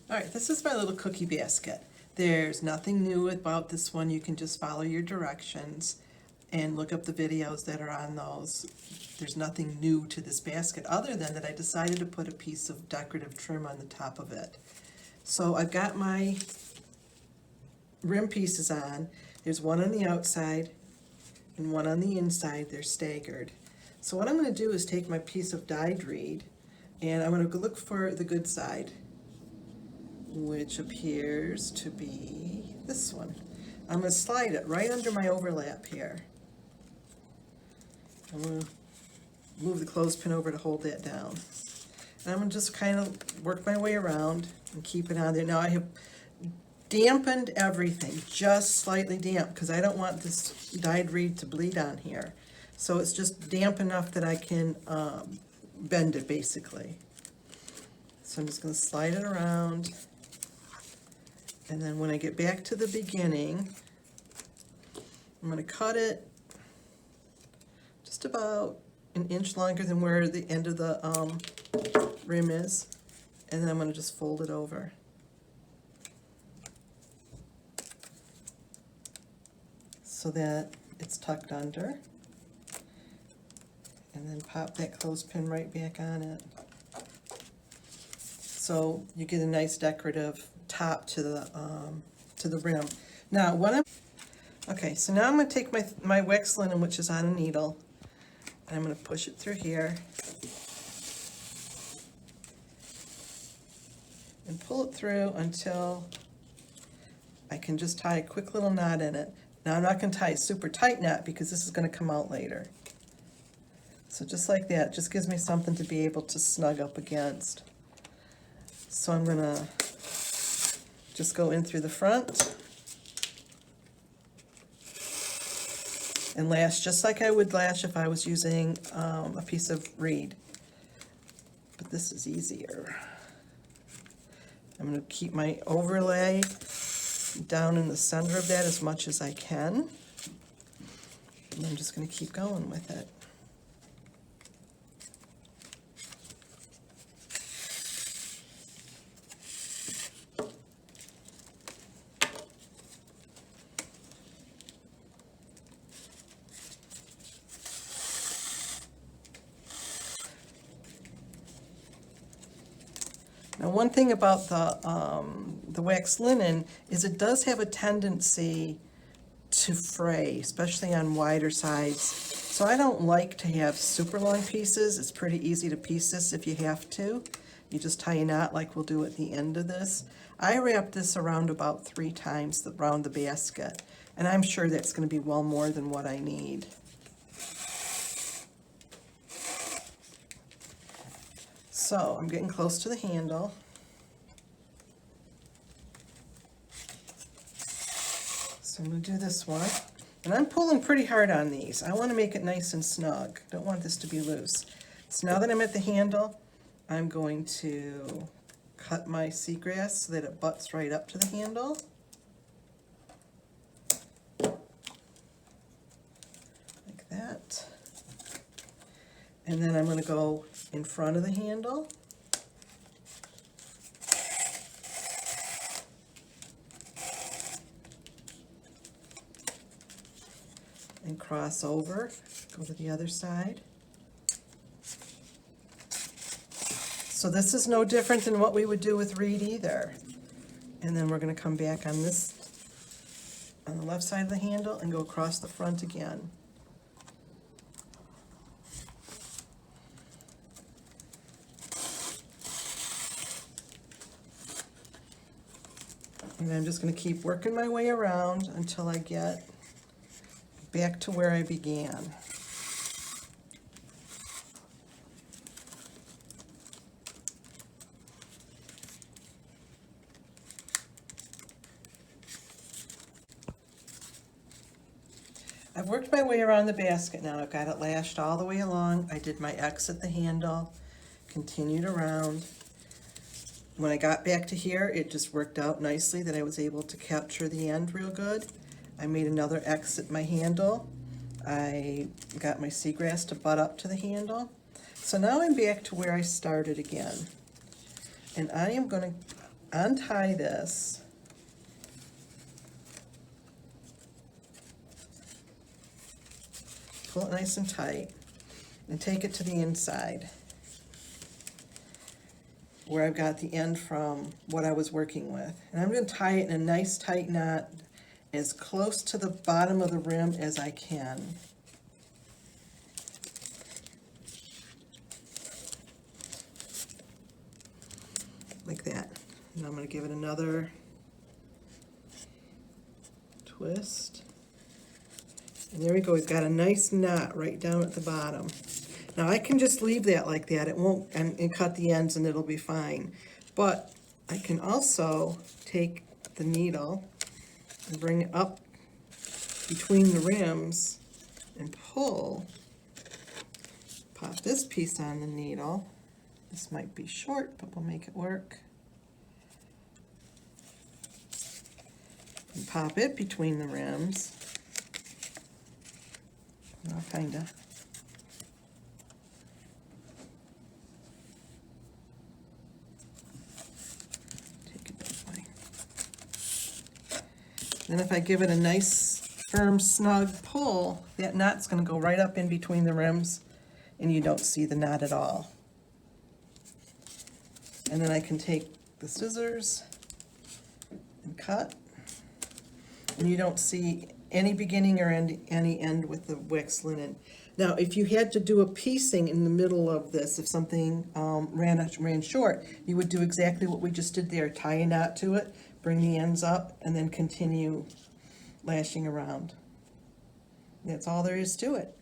Alright, this is my little cookie basket. There's nothing new about this one. You can just follow your directions and look up the videos that are on those. There's nothing new to this basket other than that I decided to put a piece of decorative trim on the top of it. So I've got my rim pieces on. There's one on the outside and one on the inside. They're staggered. So what I'm going to do is take my piece of dyed reed and I'm going to look for the good side, which appears to be this one. I'm going to slide it right under my overlap here. I'm going to move the clothespin over to hold that down. And I'm going to just kind of work my way around and keep it on there. Now I have dampened everything, just slightly damp, because I don't want this dyed reed to bleed on here. So it's just damp enough that I can bend it basically. So I'm just going to slide it around. And then when I get back to the beginning, I'm going to cut it just about an inch longer than where the end of the rim is. And then I'm going to just fold it over. So that it's tucked under. And then pop that clothespin right back on it. So you get a nice decorative top to the rim. Now so now I'm going to take my wax linen, which is on a needle, and I'm going to push it through here and pull it through until I can just tie a quick little knot in it. Now I'm not going to tie a super tight knot because this is going to come out later. So just like that, just gives me something to be able to snug up against. So I'm going to just go in through the front and lash just like I would lash if I was using a piece of reed. But this is easier. I'm going to keep my overlay down in the center of that as much as I can. And I'm just going to keep going with it. Now, one thing about the wax linen is it does have a tendency to fray, especially on wider sides. So I don't like to have super long pieces. It's pretty easy to piece this if you have to. You just tie a knot like we'll do at the end of this. I wrap this around about 3 times around the basket, and I'm sure that's going to be well more than what I need. So I'm getting close to the handle. So I'm going to do this one. And I'm pulling pretty hard on these. I want to make it nice and snug. Don't want this to be loose. So now that I'm at the handle, I'm going to cut my seagrass so that it butts right up to the handle. Like that. And then I'm going to go in front of the handle. And cross over, go to the other side. So this is no different than what we would do with reed either. And then we're going to come back on this, on the left side of the handle, and go across the front again. And I'm just going to keep working my way around until I get back to where I began. I've worked my way around the basket now. I've got it lashed all the way along. I did my X at the handle, continued around. When I got back to here, it just worked out nicely that I was able to capture the end real good. I made another X at my handle. I got my seagrass to butt up to the handle. So now I'm back to where I started again. And I am going to untie this. Pull it nice and tight and take it to the inside where I've got the end from what I was working with. And I'm going to tie it in a nice tight knot as close to the bottom of the rim as I can. Like that. And I'm going to give it another twist. And there we go, we've got a nice knot right down at the bottom. Now I can just leave that like that, it won't, and cut the ends and it'll be fine. But I can also take the needle and bring it up between the rims and pull. Pop this piece on the needle. This might be short, but we'll make it work. And pop it between the rims. Well, kinda. Take it that way. Then if I give it a nice, firm, snug pull, that knot's gonna go right up in between the rims and you don't see the knot at all. And then I can take the scissors and cut. And you don't see any beginning or any end with the wax linen. Now, if you had to do a piecing in the middle of this, if something ran short, you would do exactly what we just did there. Tie a knot to it, bring the ends up, and then continue lashing around. That's all there is to it.